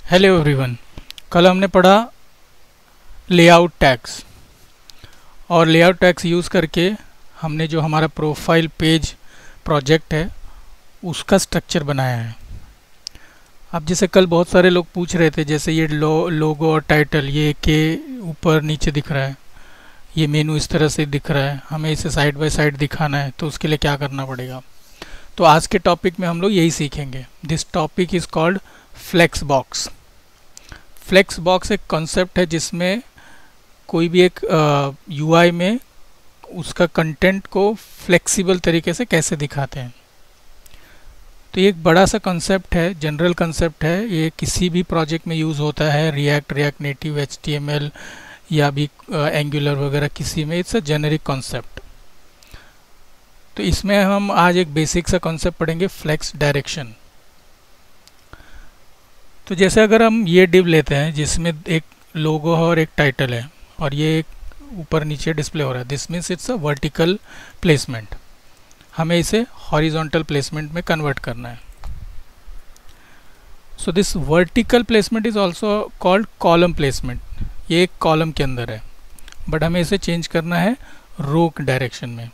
Hello everyone. कल हमने पढ़ा लेआउट टैग्स और लेआउट टैग्स यूज़ करके हमने जो हमारा प्रोफाइल पेज प्रोजेक्ट है उसका स्ट्रक्चर बनाया है। अब जैसे कल बहुत सारे लोग पूछ रहे थे, जैसे ये लोगो और टाइटल ये के ऊपर नीचे दिख रहा है, ये मेनू इस तरह से दिख रहा है, हमें इसे साइड बाय साइड दिखाना है तो उसके लिए क्या करना पड़ेगा। तो आज के टॉपिक में हम लोग यही सीखेंगे। This topic is called flex box. Flex box एक कॉन्सेप्ट है जिसमें कोई भी एक यूआई में उसका कंटेंट को फ्लेक्सिबल तरीके से कैसे दिखाते हैं। तो ये एक बड़ा सा कॉन्सेप्ट है, जनरल कॉन्सेप्ट है, ये किसी भी प्रोजेक्ट में यूज़ होता है, रिएक्ट नेटिव, HTML या भी एंगुलर वगैरह किसी में। It's a generic concept. तो इसमें हम आज एक बेसिक सा कॉन्सेप्ट पढ़ेंगे, फ्लेक्स डायरेक्शन। तो जैसे अगर हम ये डिव लेते हैं जिसमें एक लोगो है और एक टाइटल है और ये एक ऊपर नीचे डिस्प्ले हो रहा है, this means it's a vertical placement. हमें इसे हॉरिजॉन्टल प्लेसमेंट में कन्वर्ट करना है। So this vertical placement is also called column placement. ये एक कॉलम के अंदर है, बट हमें इसे चेंज करना है रो डायरेक्शन में।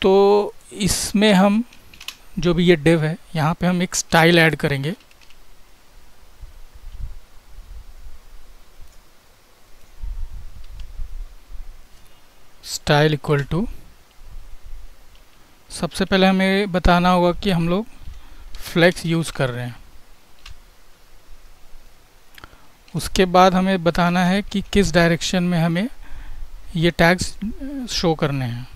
तो इसमें हम जो भी ये डिव है यहाँ पे हम एक स्टाइल ऐड करेंगे। स्टाइल इक्वल टू, सबसे पहले हमें बताना होगा कि हम लोग फ्लेक्स यूज़ कर रहे हैं। उसके बाद हमें बताना है कि किस डायरेक्शन में हमें ये टैग्स शो करने हैं।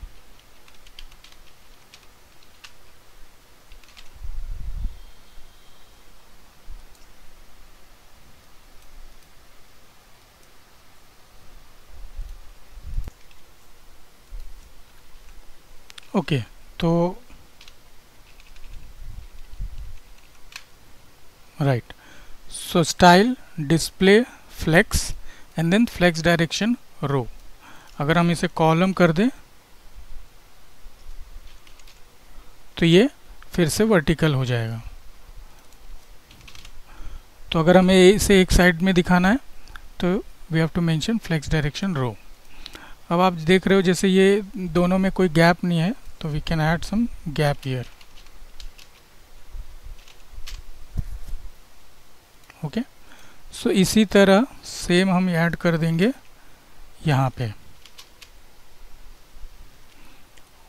ओके, तो right, so style display flex and then flex direction row. अगर हम इसे कॉलम कर दें तो ये फिर से वर्टिकल हो जाएगा। तो अगर हमें इसे एक साइड में दिखाना है तो we have to mention flex direction row. अब आप देख रहे हो जैसे ये दोनों में कोई गैप नहीं है, तो we can add some gap here. Okay, so इसी तरह सेम हम ऐड कर देंगे यहाँ पे।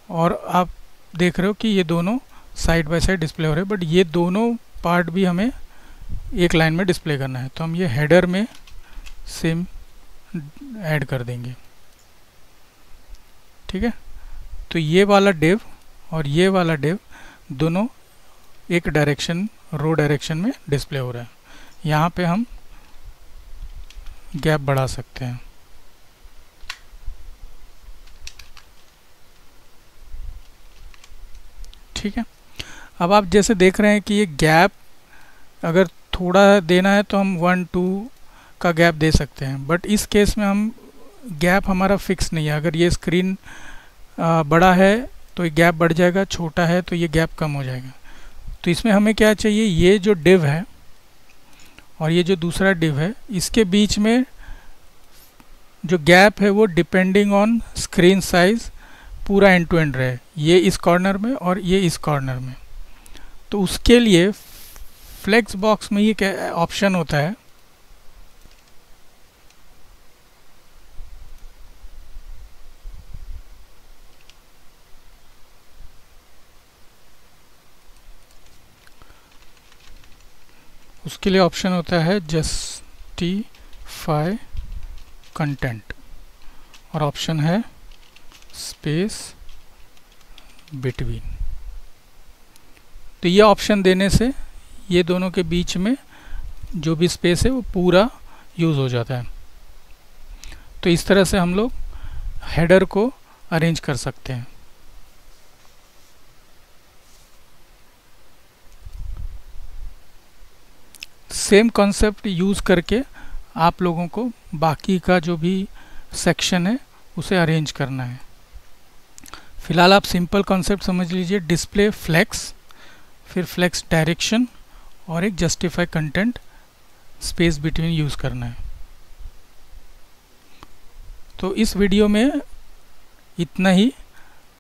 और आप देख रहे हो कि ये दोनों साइड बाय साइड डिस्प्ले हो रहे हैं, बट ये दोनों पार्ट भी हमें एक लाइन में डिस्प्ले करना है। तो हम ये हेडर में सेम ऐड कर देंगे। ठीक है, तो ये वाला डिव और ये वाला डिव दोनों एक डायरेक्शन, रो डायरेक्शन में डिस्प्ले हो रहा है। यहाँ पे हम गैप बढ़ा सकते हैं। ठीक है, अब आप जैसे देख रहे हैं कि ये गैप अगर थोड़ा देना है तो हम 1-2 का गैप दे सकते हैं, बट इस केस में हम गैप हमारा फिक्स नहीं है। अगर ये स्क्रीन बड़ा है तो ये गैप बढ़ जाएगा, छोटा है तो ये गैप कम हो जाएगा। तो इसमें हमें क्या चाहिए, ये जो डिव है और ये जो दूसरा डिव है, इसके बीच में जो गैप है वो डिपेंडिंग ऑन स्क्रीन साइज पूरा एंड टू एंड रहे, ये इस कॉर्नर में और ये इस कॉर्नर में। तो उसके लिए फ्लेक्स बॉक्स में ये क्या ऑप्शन होता है, उसके लिए ऑप्शन होता है जस्टिफाई कंटेंट और ऑप्शन है स्पेस बिटवीन। तो ये ऑप्शन देने से ये दोनों के बीच में जो भी स्पेस है वो पूरा यूज़ हो जाता है। तो इस तरह से हम लोग हेडर को अरेंज कर सकते हैं। सेम कॉन्सेप्ट यूज़ करके आप लोगों को बाकी का जो भी सेक्शन है उसे अरेंज करना है। फिलहाल आप सिंपल कॉन्सेप्ट समझ लीजिए, डिस्प्ले फ्लेक्स, फिर फ्लेक्स डायरेक्शन और एक justify content space between use करना है। तो इस वीडियो में इतना ही।